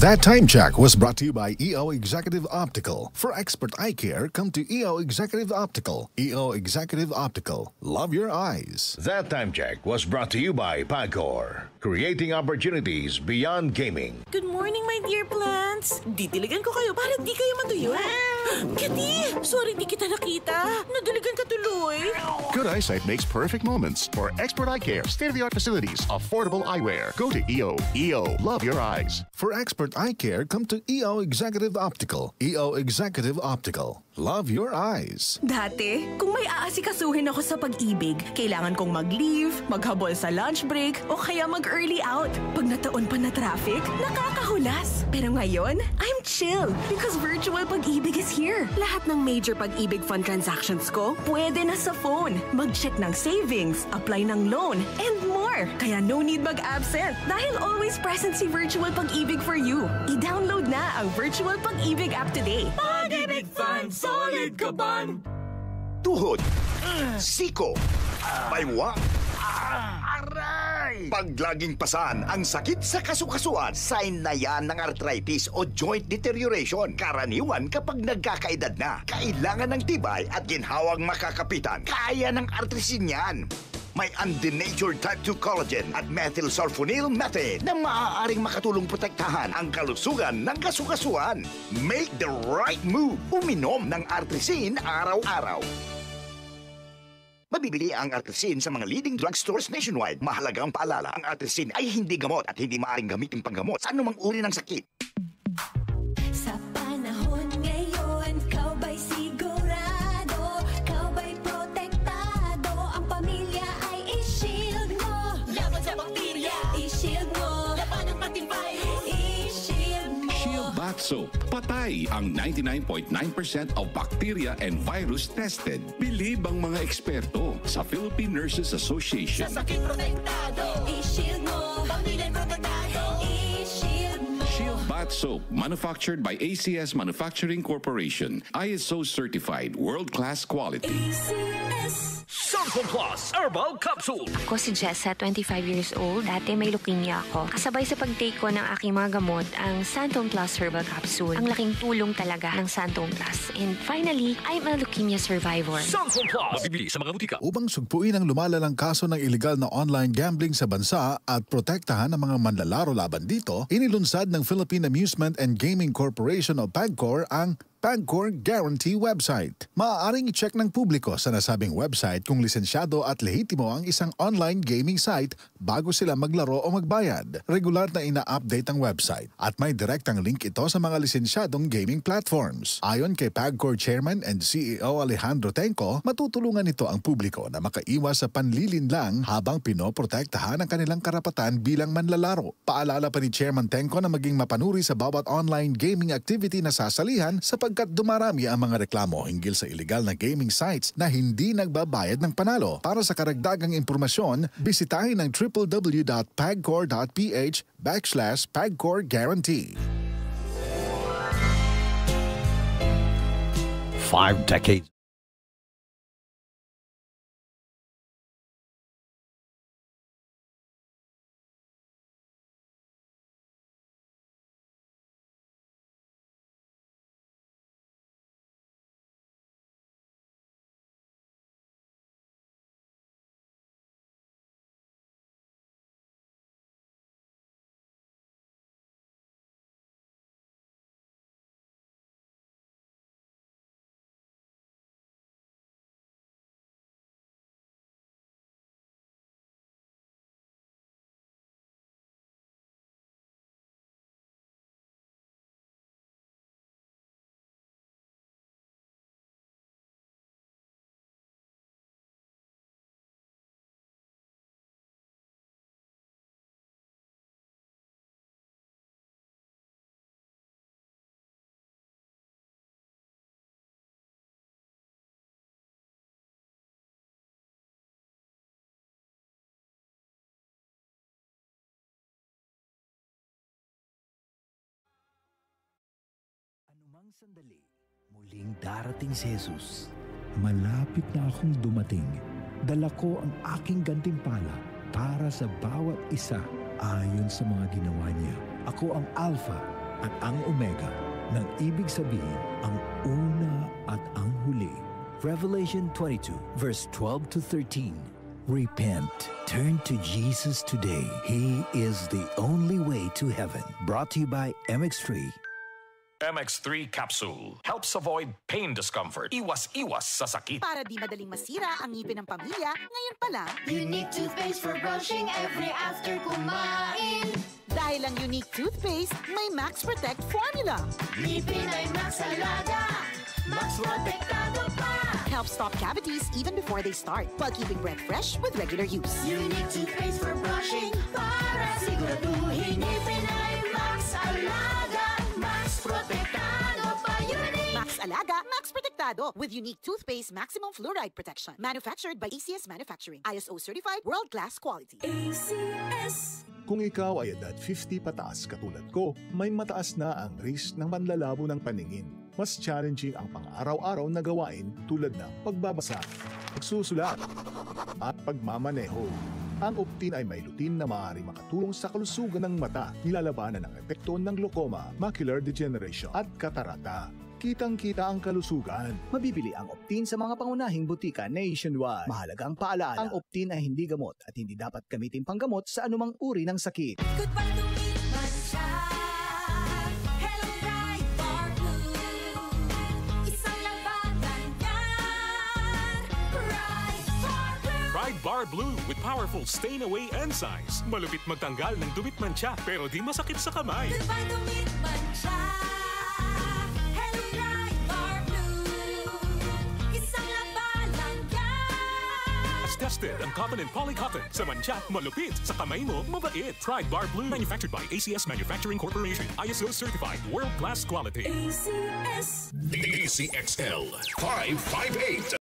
That time check was brought to you by EO Executive Optical. For expert eye care, come to EO Executive Optical. EO Executive Optical. Love your eyes. That time check was brought to you by Pagcor, creating opportunities beyond gaming. Good morning, my dear plants. Didiligan ko kayo para di kayo matuyo. Kitty! Sorry di kita nakita. Nadiligan ka tuloy. Good eyesight makes perfect moments. For expert eye care, state-of-the-art facilities, affordable eyewear. Go to EO. EO. Love your eyes. For expert eye care, come to EO Executive Optical. EO Executive Optical. Love your eyes. Dati, kung may aasikasuhin ako sa pag-ibig, kailangan kong mag-leave, maghabol sa lunch break, o kaya mag-early out. Pag nataon pa na traffic, nakakahulas. Pero ngayon, I'm chill because virtual pag-ibig is here. Lahat ng major pag-ibig fund transactions ko, pwede na sa phone. Mag-check ng savings, apply ng loan, and more. Kaya no need mag-absent dahil always present si virtual pag-ibig for you. I-download na ang virtual pag-ibig app today. Pag-ibig Fund, solid ka ban? Tuhod, siko, baywa, Aray! pag laging pasan ang sakit sa kasukasuan, sign na yan ng arthritis o joint deterioration. Karaniwan kapag nagkakaedad na, kailangan ng tibay at ginhawang makakapitan. Kaya ng artrisin yan. May undenatured type 2 collagen at methylsulfonyl methane na maaaring makatulong protektahan ang kalusugan ng kasukasuan. Make the right move. Uminom ng Artrisin araw-araw. Mabibili ang Artrisin sa mga leading drugstores nationwide. Mahalagang paalala, ang Artrisin ay hindi gamot at hindi maaaring gamitin panggamot sa anumang uri ng sakit. Sa panahon ngayon, kau ba'y sigurado? Kau ba'y protektado? Ang pamilya ay i-shield mo. Laban sa bakterya, I-shield mo. laban ng pating virus. I-shield mo. Shield Bath Soap. Patay ang 99.9% of bacteria and virus tested. Bilib ang mga eksperto sa Philippine Nurses Association. Sa sakit protektado, I-shield mo. pamilya protektado. I-shield mo. Shield Bath Soap, manufactured by ACS Manufacturing Corporation. ISO certified, world-class quality. ACS. Santon Plus Herbal Capsule. Ako si Jessa, 25 years old. Dati may leukemia ako. Kasabay sa pag-take ko ng aking mga gamot, ang Santon Plus Herbal Capsule. Ang laking tulong talaga ng Santon Plus. And finally, I'm a leukemia survivor. Santon Plus. Mabibili sa mga butika. Upang sugpuin ang lumalalang kaso ng iligal na online gambling sa bansa at protektahan ang mga manlalaro laban dito, inilunsad ng Philippine Amusement and Gaming Corporation o PAGCOR ang Pagcor Guarantee website. Maaaring i-check ng publiko sa nasabing website kung lisensyado at lehitimo ang isang online gaming site bago sila maglaro o magbayad. Regular na ina-update ang website at may direktang link ito sa mga lisensyadong gaming platforms. Ayon kay Pagcor Chairman and CEO Alejandro Tenco, matutulungan nito ang publiko na makaiwas sa panlilinlang habang pinoprotektahan ang kanilang karapatan bilang manlalaro. Paalala pa ni Chairman Tenco na maging mapanuri sa bawat online gaming activity na sasalihan sapagkat dumarami ang mga reklamo hinggil sa illegal na gaming sites na hindi nagbabayad ng panalo. Para sa karagdagang impormasyon, bisitahin ang www.pagcor.ph/PagcorGuarantee. 5 decades. Anumang sandali, muling darating si Jesus. Malapit na akong dumating. Dala ko ang aking gantimpala para sa bawat isa ayon sa mga ginawa niya. Ako ang Alpha at ang Omega, nang ibig sabihin ang una at ang huli. Revelation 22, verse 12 to 13. Repent. Turn to Jesus today. He is the only way to heaven. Brought to you by MX3. MX3 Capsule helps avoid pain discomfort. Iwas-iwas sa sakit. Para di madaling masira ang ngipin ng pamilya, ngayon pa lang, Unique toothpaste for brushing every after kumain. dahil ang unique toothpaste, may Max Protect formula. Ngipin ay Max Alaga, Max Protektado pa. Helps stop cavities even before they start, while keeping breath fresh with regular use. Unique toothpaste for brushing para siguraduhin ngipin ay Max Alaga, Max Protektado pa. Unique. Max Alaga, Max Protectado with unique toothpaste maximum fluoride protection. Manufactured by ACS Manufacturing. ISO certified world-class quality. ACS. Kung ikaw ay edad 50 pataas katulad ko, may mataas na ang risk ng manlalabo ng paningin. Mas challenging ang pang-araw-araw na gawain tulad ng pagbabasa, pagsusulat, at pagmamaneho. Ang Optin ay may lutin na maaaring makatulong sa kalusugan ng mata, nilalabanan ng epekto ng glaucoma, macular degeneration at katarata. Kitang-kita ang kalusugan. Mabibili ang Optin sa mga pangunahing butika nationwide. Mahalaga ang paalala, ang Optin ay hindi gamot at hindi dapat gamitin panggamot sa anumang uri ng sakit. Goodbye lumipas siya. Hello, Bright Bar Blue. Isang labanan yan. Bright Bar Blue. Pride Bar Blue with powerful stain-away enzymes. Malupit magtanggal ng dumit mancha pero di masakit sa kamay. Goodbye lumipas siya. Hello, Bright Bar Blue. Isang labanan yan. As tested ang cotton and polycotton. Sa mancha, malupit. Sa kamay mo, mabait. Pride Bar Blue. Manufactured by ACS Manufacturing Corporation. ISO certified. World-class quality. ACS. DCXL 558.